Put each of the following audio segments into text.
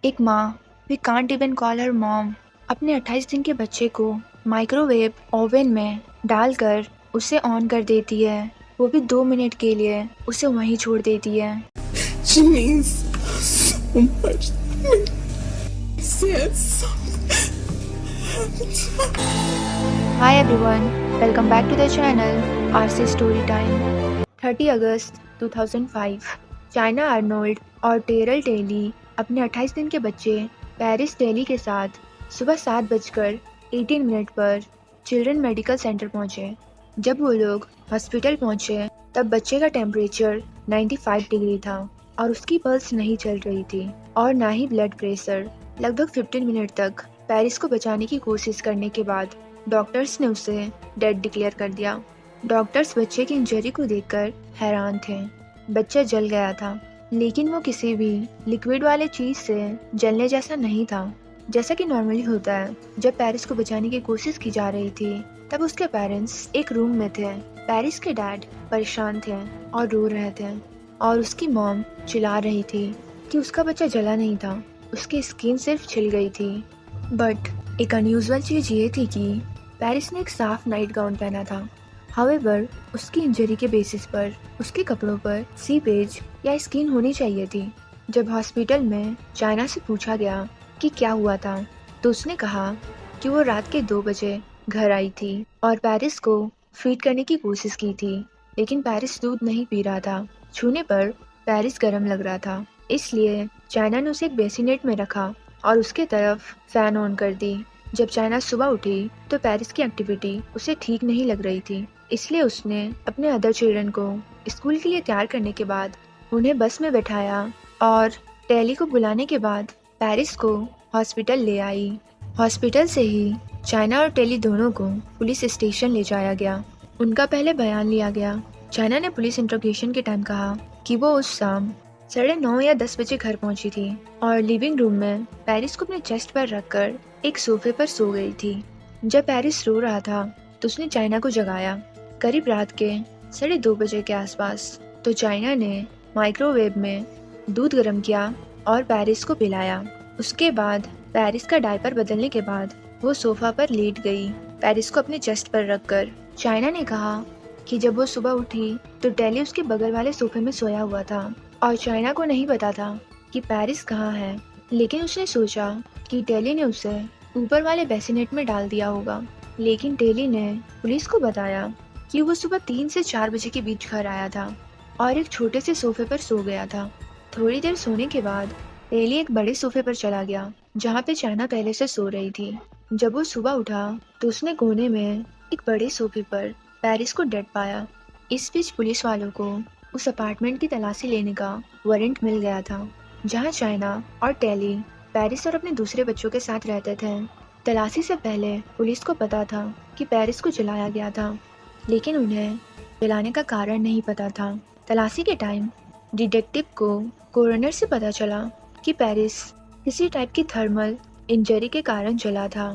एक माँ, we can't even call her mom, अपने 28 दिन के बच्चे को माइक्रोवेव ओवन में डालकर उसे ऑन कर देती है, वो भी 2 मिनट के लिए उसे वहीं छोड़ देती है। She means so much to me. Said something. Hi everyone, welcome back to the channel RC Story Time। 30 August 2005 China Arnold और टेरल टेली अपने 28 दिन के बच्चे पेरिस टेली के साथ सुबह 7:18 पर चिल्ड्रन मेडिकल सेंटर पहुंचे। जब वो लोग हॉस्पिटल पहुंचे तब बच्चे का टेम्परेचर 95 डिग्री था और उसकी पल्स नहीं चल रही थी और ना ही ब्लड प्रेशर। लगभग 15 मिनट तक पेरिस को बचाने की कोशिश करने के बाद डॉक्टर्स ने उसे डेड डिक्लेयर कर दिया। डॉक्टर्स बच्चे की इंजरी को देखकर हैरान थे। बच्चा जल गया था, लेकिन वो किसी भी लिक्विड वाले चीज से जलने जैसा नहीं था, जैसा कि नॉर्मली होता है। जब पेरिस को बचाने की कोशिश की जा रही थी तब उसके पेरेंट्स एक रूम में थे। पेरिस के डैड परेशान थे और रो रहे थे और उसकी मॉम चिल्ला रही थी कि उसका बच्चा जला नहीं था, उसकी स्किन सिर्फ छिल गई थी। बट एक अनयूजुअल चीज ये थी कि पेरिस ने एक साफ नाइट गाउन पहना था। हाउएवर, उसकी इंजरी के बेसिस पर उसके कपड़ों पर सीपेज या स्किन होनी चाहिए थी। जब हॉस्पिटल में चाइना से पूछा गया कि क्या हुआ था तो उसने कहा कि वो रात के 2 बजे घर आई थी और पेरिस को फीड करने की कोशिश की थी, लेकिन पेरिस दूध नहीं पी रहा था। छूने पर पेरिस गर्म लग रहा था, इसलिए चाइना ने उसे एक बेसिनेट में रखा और उसके तरफ फैन ऑन कर दी। जब चाइना सुबह उठी तो पेरिस की एक्टिविटी उसे ठीक नहीं लग रही थी, इसलिए उसने अपने अदर चिल्ड्रन को स्कूल के लिए तैयार करने के बाद उन्हें बस में बैठाया और टेली को बुलाने के बाद पेरिस को हॉस्पिटल ले आई। हॉस्पिटल से ही चाइना और टेली दोनों को पुलिस स्टेशन ले जाया गया। उनका पहले बयान लिया गया। चाइना ने पुलिस इंट्रोगेशन के टाइम कहा कि वो उस शाम 9:30 या 10 बजे घर पहुंची थी और लिविंग रूम में पेरिस को अपने चेस्ट पर रखकर एक सोफे पर सो गई थी। जब पेरिस रो रहा था तो उसने चाइना को जगाया, करीब रात के 2:30 बजे के आसपास। तो चाइना ने माइक्रोवेव में दूध गर्म किया और पेरिस को पिलाया। उसके बाद पेरिस का डायपर बदलने के बाद वो सोफा पर लेट गई, पेरिस को अपने चेस्ट पर रखकर। चाइना ने कहा कि जब वो सुबह उठी तो टेली उसके बगल वाले सोफे में सोया हुआ था और चाइना को नहीं पता था कि पेरिस कहाँ है, लेकिन उसने सोचा कि टेली ने उसे ऊपर वाले बेसिनेट में डाल दिया होगा। लेकिन टेली ने पुलिस को बताया कि वो सुबह 3 से 4 बजे के बीच घर आया था और एक छोटे से सोफे पर सो गया था। थोड़ी देर सोने के बाद टेली एक बड़े सोफे पर चला गया जहाँ पे चाइना पहले से सो रही थी। जब वो सुबह उठा तो उसने कोने में एक बड़े सोफे पर पेरिस को डेड पाया। इस बीच पुलिस वालों को उस अपार्टमेंट की तलाशी लेने का वारंट मिल गया था जहां चाइना और टेली पेरिस और अपने दूसरे बच्चों के साथ रहते थे। तलाशी से पहले पुलिस को पता था कि पेरिस को जलाया गया था, लेकिन उन्हें जलाने का कारण नहीं पता था। तलाशी के टाइम डिटेक्टिव को कोरोनर से पता चला कि पेरिस किसी टाइप की थर्मल इंजरी के कारण जला था,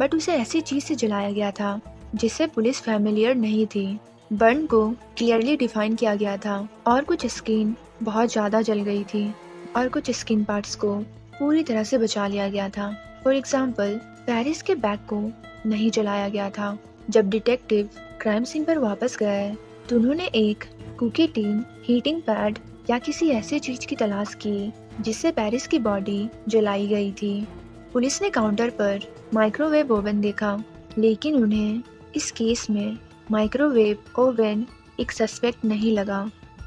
बट उसे ऐसी चीज से जलाया गया था जिससे पुलिस फैमिलियर नहीं थी। बर्न को क्लियरली डिफाइन किया गया था और कुछ स्किन बहुत ज़्यादा जल गई थी और कुछ स्किन पार्ट्स को पूरी तरह से बचा लिया गया था। फॉर एग्जाम्पल, पेरिस के बैग को नहीं जलाया गया था। जब डिटेक्टिव क्राइम सीन पर वापस गए तो उन्होंने एक कुकी टीन, हीटिंग पैड या किसी ऐसी चीज की तलाश की जिससे पेरिस की बॉडी जलाई गई थी। पुलिस ने काउंटर पर माइक्रोवेव ओवन देखा, लेकिन उन्हें इस केस में माइक्रोवेव ओवन एक सस्पेक्ट नहीं लगा।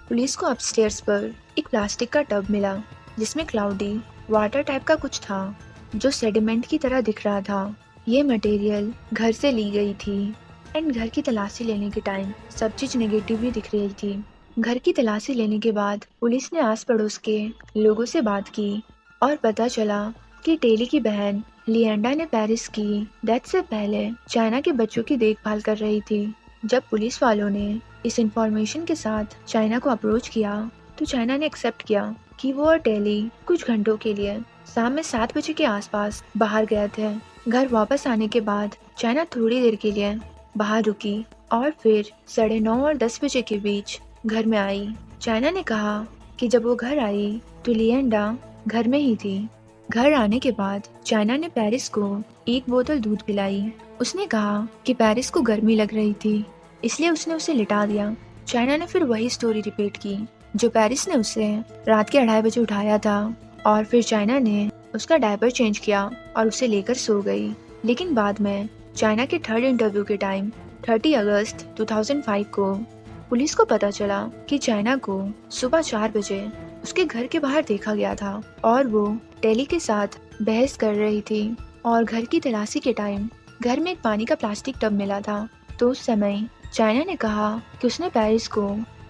पुलिस को अपस्टेयर्स पर एक प्लास्टिक का टब मिला जिसमें क्लाउडी वाटर टाइप का कुछ था जो सेडिमेंट की तरह दिख रहा था। ये मटेरियल घर से ली गई थी एंड घर की तलाशी लेने के टाइम सब चीज नेगेटिव ही दिख रही थी। घर की तलाशी लेने के बाद पुलिस ने आस पड़ोस के लोगों से बात की और पता चला कि टेली की बहन लिएंडा ने पेरिस की डेथ से पहले चाइना के बच्चों की देखभाल कर रही थी। जब पुलिस वालों ने इस इंफॉर्मेशन के साथ चाइना को अप्रोच किया तो चाइना ने एक्सेप्ट किया कि वो और टेली कुछ घंटों के लिए शाम में 7 बजे के आसपास बाहर गए थे। घर वापस आने के बाद चाइना थोड़ी देर के लिए बाहर रुकी और फिर 9:30 और 10 बजे के बीच घर में आई। चाइना ने कहा कि जब वो घर आई तो लिएंडा घर में ही थी। घर आने के बाद चाइना ने पेरिस को एक बोतल दूध पिलाई। उसने कहा कि पेरिस को गर्मी लग रही थी, इसलिए उसने उसे लिटा दिया। चाइना ने फिर वही स्टोरी रिपीट की जो पेरिस ने उसे रात के 2:30 बजे उठाया था, और फिर चाइना ने उसका डायपर चेंज किया और उसे लेकर सो गई। लेकिन बाद में चाइना के थर्ड इंटरव्यू के टाइम 30 अगस्त 2005 को पुलिस को पता चला कि चाइना को सुबह 4 बजे उसके घर के बाहर देखा गया था और वो टेली के साथ बहस कर रही थी। और घर की तलाशी के टाइम घर में एक पानी का प्लास्टिक टब मिला था। तो उस समय चाइना ने कहा कि उसने पेरिस को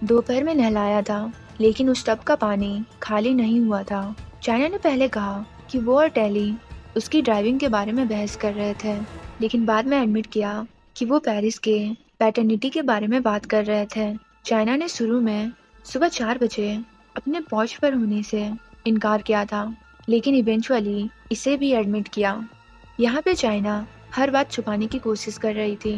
दोपहर में नहलाया था, लेकिन उस टब का पानी खाली नहीं हुआ था। चाइना ने पहले कहा कि वो और टेली उसकी ड्राइविंग के बारे में बहस कर रहे थे, लेकिन बाद में एडमिट किया कि वो पेरिस के पैटर्निटी के बारे में बात कर रहे थे। चाइना ने शुरू में सुबह 4 बजे अपने पौच पर होने से इनकार किया था, लेकिन इवेंचुअली इसे भी एडमिट किया। यहाँ पे चाइना हर बात छुपाने की कोशिश कर रही थी,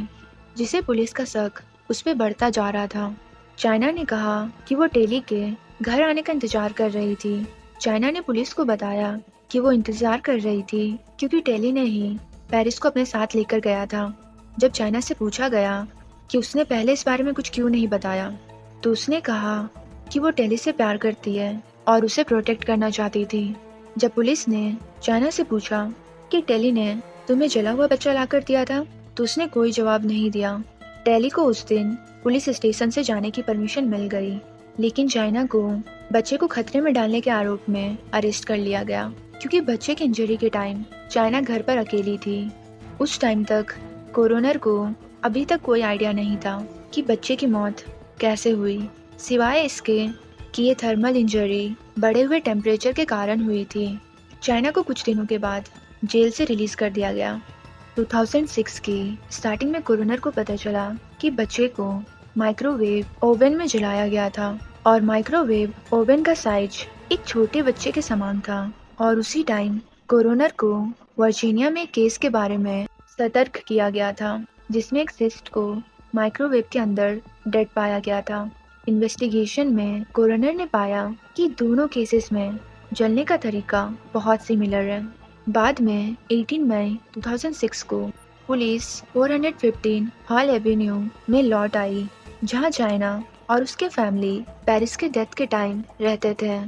जिसे पुलिस का शक उस पर बढ़ता जा रहा था। चाइना ने कहा कि वो टेली के घर आने का इंतजार कर रही थी। चाइना ने पुलिस को बताया कि वो इंतजार कर रही थी क्योंकि टेली ने ही पेरिस को अपने साथ लेकर गया था। जब चाइना से पूछा गया कि उसने पहले इस बारे में कुछ क्यों नहीं बताया, तो उसने कहा कि वो टेली से प्यार करती है और उसे प्रोटेक्ट करना चाहती थी। जब पुलिस ने चाइना से पूछा कि टेली ने तुम्हें जला हुआ बच्चा लाकर दिया था, तो उसने कोई जवाब नहीं दिया। टेली को उस दिन पुलिस स्टेशन से जाने की परमिशन मिल गई, लेकिन चाइना को बच्चे को खतरे में डालने के आरोप में अरेस्ट कर लिया गया, क्योंकि बच्चे की इंजरी के टाइम चाइना घर पर अकेली थी। उस टाइम तक कोरोनर को अभी तक कोई आइडिया नहीं था कि बच्चे की मौत कैसे हुई, सिवाय इसके कि ये थर्मल इंजरी बढ़े हुए टेम्परेचर के कारण हुई थी। चाइना को कुछ दिनों के बाद जेल से रिलीज कर दिया गया। 2006 की स्टार्टिंग में कोरोनर को पता चला कि बच्चे को माइक्रोवेव ओवन में जलाया गया था, और माइक्रोवेव ओवन का साइज एक छोटे बच्चे के समान था। और उसी टाइम कोरोनर को वर्जीनिया में केस के बारे में सतर्क किया गया था, जिसमें एक सिस्ट को माइक्रोवेव के अंदर डेड पाया गया था। इन्वेस्टिगेशन में कोरोनर ने पाया कि दोनों केसेस में जलने का तरीका बहुत सिमिलर है। बाद में 18 मई 2006 को पुलिस 415 हॉल एवेन्यू में लौट आई, जहां चाइना और उसके फैमिली पेरिस के डेथ के टाइम रहते थे।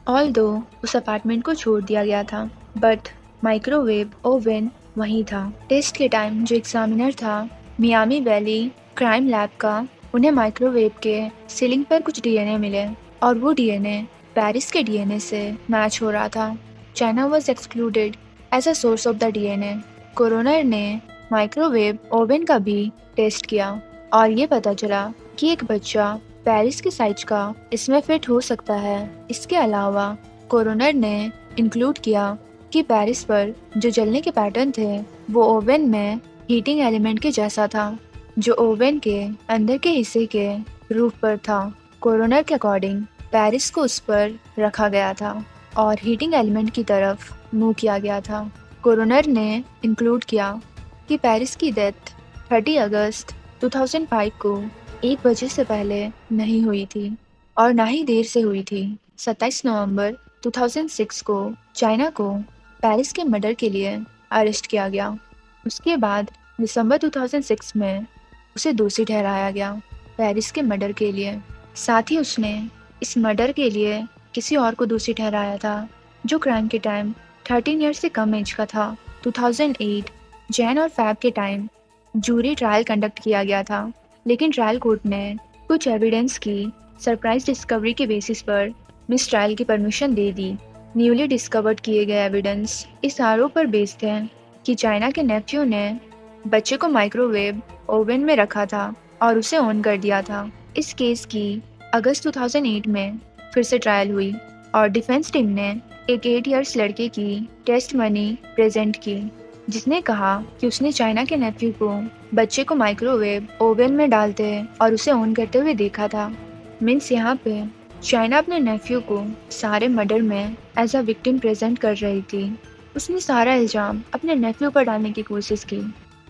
ऑल्दो उस अपार्टमेंट को छोड़ दिया गया था, बट माइक्रोवेव ओवन वहीं था। टेस्ट के टाइम जो एग्जामिनर था मियामी वैली क्राइम लैब का, उन्हें माइक्रोवेव के सीलिंग पर कुछ डीएनए मिले, और वो डीएनए पेरिस के डीएनए से मैच हो रहा था। China was excluded as a source of the DNA. Coroner ने माइक्रोवेव ओवन का भी टेस्ट किया, और ये पता चला कि एक बच्चा पेरिस के साइज का इसमें फिट हो सकता है। इसके अलावा कोरोनर ने इंक्लूड किया कि पेरिस पर जो जलने के पैटर्न थे वो ओवन में हीटिंग एलिमेंट के जैसा था, जो ओवन के अंदर के हिस्से के रूफ पर था। कोरोनर के अकॉर्डिंग पेरिस को उस पर रखा गया था और हीटिंग एलिमेंट की तरफ मूव किया गया था। कोरोनर ने इंक्लूड किया कि पेरिस की डेथ 30 अगस्त 2005 को 1 बजे से पहले नहीं हुई थी, और ना ही देर से हुई थी। 27 नवंबर 2006 को चाइना को पेरिस के मर्डर के लिए अरेस्ट किया गया। उसके बाद दिसंबर 2006 में उसे दोषी ठहराया गया पेरिस के मर्डर के लिए। साथ ही उसने इस मर्डर के लिए किसी और को दोषी ठहराया था, जो क्राइम के टाइम 13 ईयर्स से कम एज का था। 2008 जैन और फैब के टाइम जूरी ट्रायल कंडक्ट किया गया था, लेकिन ट्रायल कोर्ट ने कुछ एविडेंस की सरप्राइज डिस्कवरी के बेसिस पर मिस ट्रायल की परमिशन दे दी। न्यूली डिस्कवर्ड किए गए एविडेंस इस आरोप पर बेस्ड थे कि चाइना के नेफ्यू ने बच्चे को माइक्रोवेव ओवन में रखा था और उसे ऑन कर दिया था। इस केस की अगस्त 2008 में फिर से ट्रायल हुई, और डिफेंस टीम ने एक 8 इयर्स लड़के की टेस्ट मनी प्रेजेंट की, जिसने कहा कि उसने चाइना के नेफ्यू को बच्चे को माइक्रोवेव ओवन में डालते और उसे ऑन करते हुए देखा था। मीन्स यहाँ पे चाइना अपने नेफ्यू को सारे मर्डर में एज अ विक्टिम प्रेजेंट कर रही थी। उसने सारा इल्ज़ाम अपने नेफ्यू पर डालने की कोशिश की,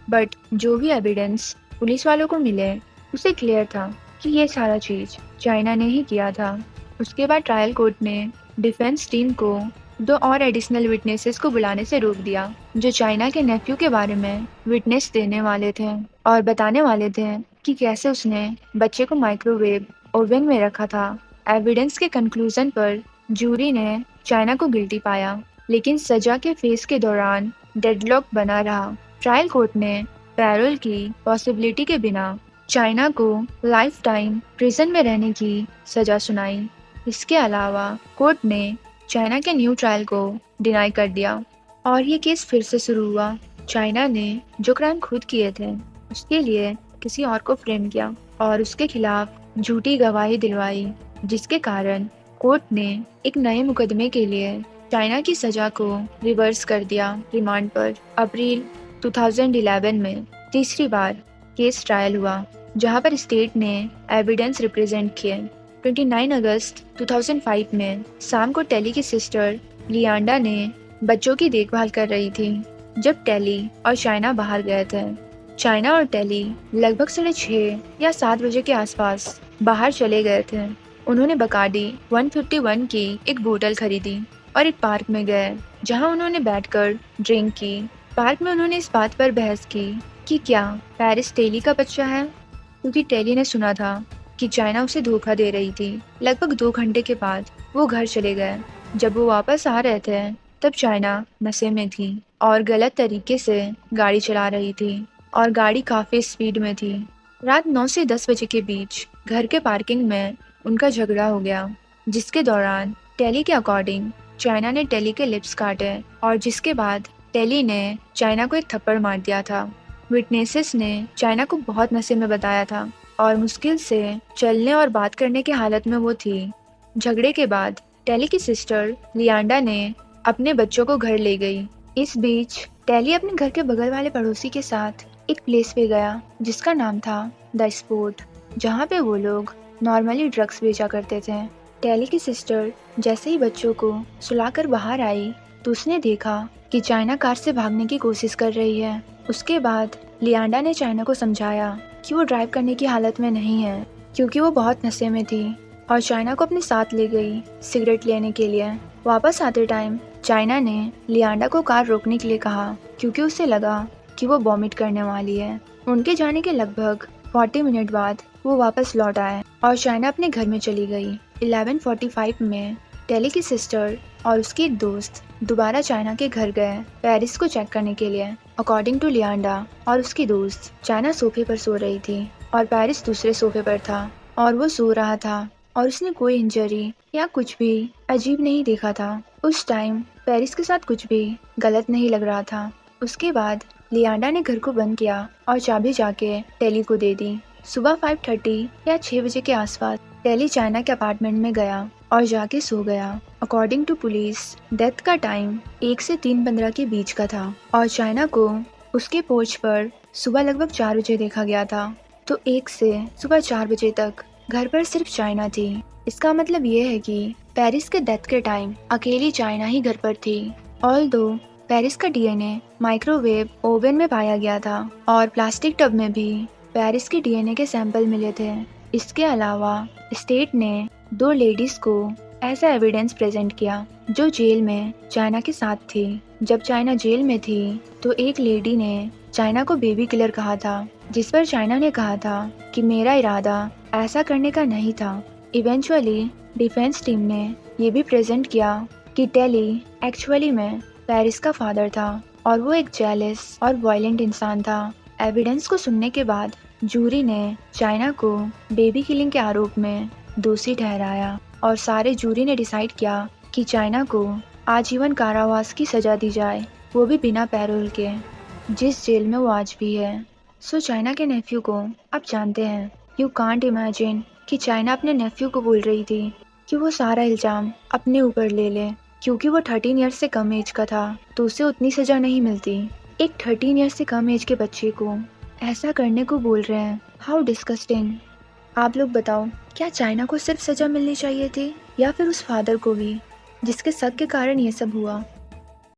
बट जो भी एविडेंस पुलिस वालों को मिले उसे क्लियर था कि ये सारा चीज़ चाइना ने ही किया था। उसके बाद ट्रायल कोर्ट ने डिफेंस टीम को 2 और एडिशनल विटनेसेस को बुलाने से रोक दिया, जो चाइना के नेफ्यू के बारे में विटनेस देने वाले थे और बताने वाले थे कि कैसे उसने बच्चे को माइक्रोवेव ओवन में रखा था। एविडेंस के कंक्लूजन पर जूरी ने चाइना को गिल्टी पाया, लेकिन सजा के फेस के दौरान डेडलॉक बना रहा। ट्रायल कोर्ट ने पैरोल की पॉसिबिलिटी के बिना चाइना को लाइफ टाइम प्रिजन में रहने की सजा सुनाई। इसके अलावा कोर्ट ने चाइना के न्यू ट्रायल को डिनाई कर दिया और ये केस फिर से शुरू हुआ। चाइना ने जो क्राइम खुद किए थे उसके लिए किसी और को फ्रेम किया और उसके खिलाफ झूठी गवाही दिलवाई, जिसके कारण कोर्ट ने एक नए मुकदमे के लिए चाइना की सजा को रिवर्स कर दिया रिमांड पर। अप्रैल 2011 में तीसरी बार केस ट्रायल हुआ, जहां पर स्टेट ने एविडेंस रिप्रेजेंट किए। 29 अगस्त 2005 में शाम को टेली की सिस्टर लियांडा ने बच्चों की देखभाल कर रही थी जब टेली और चाइना बाहर गए थे। चाइना और टेली लगभग 6:30 या 7 बजे के आसपास बाहर चले गए थे। उन्होंने बकाडी 151 की एक बोतल खरीदी और एक पार्क में गए, जहां उन्होंने बैठकर ड्रिंक की। पार्क में उन्होंने इस बात पर बहस की कि क्या पेरिस टेली का बच्चा है, क्योंकि टेली ने सुना था कि चाइना उसे धोखा दे रही थी। लगभग 2 घंटे के बाद वो घर चले गए। जब वो वापस आ रहे थे तब चाइना नशे में थी और गलत तरीके से गाड़ी चला रही थी और गाड़ी काफी स्पीड में थी। रात 9 से 10 बजे के बीच घर के पार्किंग में उनका झगड़ा हो गया, जिसके दौरान टेली के अकॉर्डिंग चाइना ने टेली के लिप्स काटे और जिसके बाद टेली ने चाइना को एक थप्पड़ मार दिया था। विटनेसेस ने चाइना को बहुत नशे में बताया था और मुश्किल से चलने और बात करने की हालत में वो थी। झगड़े के बाद टेली की सिस्टर लियांडा ने अपने बच्चों को घर ले गई। इस बीच टेली अपने घर के बगल वाले पड़ोसी के साथ एक प्लेस पे गया जिसका नाम था द स्पोर्ट, जहाँ पे वो लोग नॉर्मली ड्रग्स बेचा करते थे। टेली की सिस्टर जैसे ही बच्चों को सुलाकर बाहर आई तो उसने देखा कि चाइना कार से भागने की कोशिश कर रही है। उसके बाद लियांडा ने चाइना को समझाया कि वो ड्राइव करने की हालत में नहीं है, क्योंकि वो बहुत नशे में थी, और चाइना को अपने साथ ले गई सिगरेट लेने के लिए। वापस आते टाइम चाइना ने लियांडा को कार रोकने के लिए कहा, क्योंकि उसे लगा कि वो वॉमिट करने वाली है। उनके जाने के लगभग 40 मिनट बाद वो वापस लौट आए और चाइना अपने घर में चली गई। 11:45 में टेली की सिस्टर और उसकी एक दोस्त दोबारा चाइना के घर गए पेरिस को चेक करने के लिए। अकॉर्डिंग टू लियांडा और उसकी दोस्त, चाइना सोफे पर सो रही थी और पेरिस दूसरे सोफे पर था और वो सो रहा था और उसने कोई इंजरी या कुछ भी अजीब नहीं देखा था। उस टाइम पेरिस के साथ कुछ भी गलत नहीं लग रहा था। उसके बाद लियांडा ने घर को बंद किया और चाबी जाके टेली को दे दी। सुबह 5:30 या 6 बजे के आसपास टेली चाइना के अपार्टमेंट में गया और जाके सो गया। अकॉर्डिंग टू पुलिस, डेथ का टाइम 1 से 3:15 के बीच का था और चाइना को उसके पोर्च पर सुबह लगभग 4 बजे देखा गया था। तो 1 से सुबह 4 बजे तक घर पर सिर्फ चाइना थी। इसका मतलब ये है कि पेरिस के डेथ के टाइम अकेली चाइना ही घर पर थी। ऑल्दो पेरिस का डीएनए माइक्रोवेव ओवन में पाया गया था और प्लास्टिक टब में भी पेरिस के डीएनए के सैंपल मिले थे। इसके अलावा स्टेट ने 2 लेडीज को ऐसा एविडेंस प्रेजेंट किया जो जेल में चाइना के साथ थी। जब चाइना जेल में थी तो एक लेडी ने चाइना को बेबी किलर कहा था, जिस पर चाइना ने कहा था कि मेरा इरादा ऐसा करने का नहीं था। इवेंचुअली डिफेंस टीम ने ये भी प्रेजेंट किया कि टेली एक्चुअली में पेरिस का फादर था और वो एक जेलस और वायलेंट इंसान था। एविडेंस को सुनने के बाद जूरी ने चाइना को बेबी किलिंग के आरोप में दोषी ठहराया और सारे जूरी ने डिसाइड किया कि चाइना को आजीवन कारावास की सजा दी जाए, वो भी बिना पैरोल के, जिस जेल में वो आज भी है। सो चाइना के नेफ्यू को आप जानते हैं। यू कांट इमेजिन कि चाइना अपने नेफ्यू को बोल रही थी कि वो सारा इल्जाम अपने ऊपर ले ले, क्योंकि वो 13 ईयर्स से कम एज का था तो उसे उतनी सजा नहीं मिलती। एक 13 ईयर्स से कम एज के बच्चे को ऐसा करने को बोल रहे हैं। How disgusting. आप लोग बताओ, क्या चाइना को सिर्फ सजा मिलनी चाहिए थी या फिर उस फादर को भी, जिसके शक के कारण ये सब हुआ?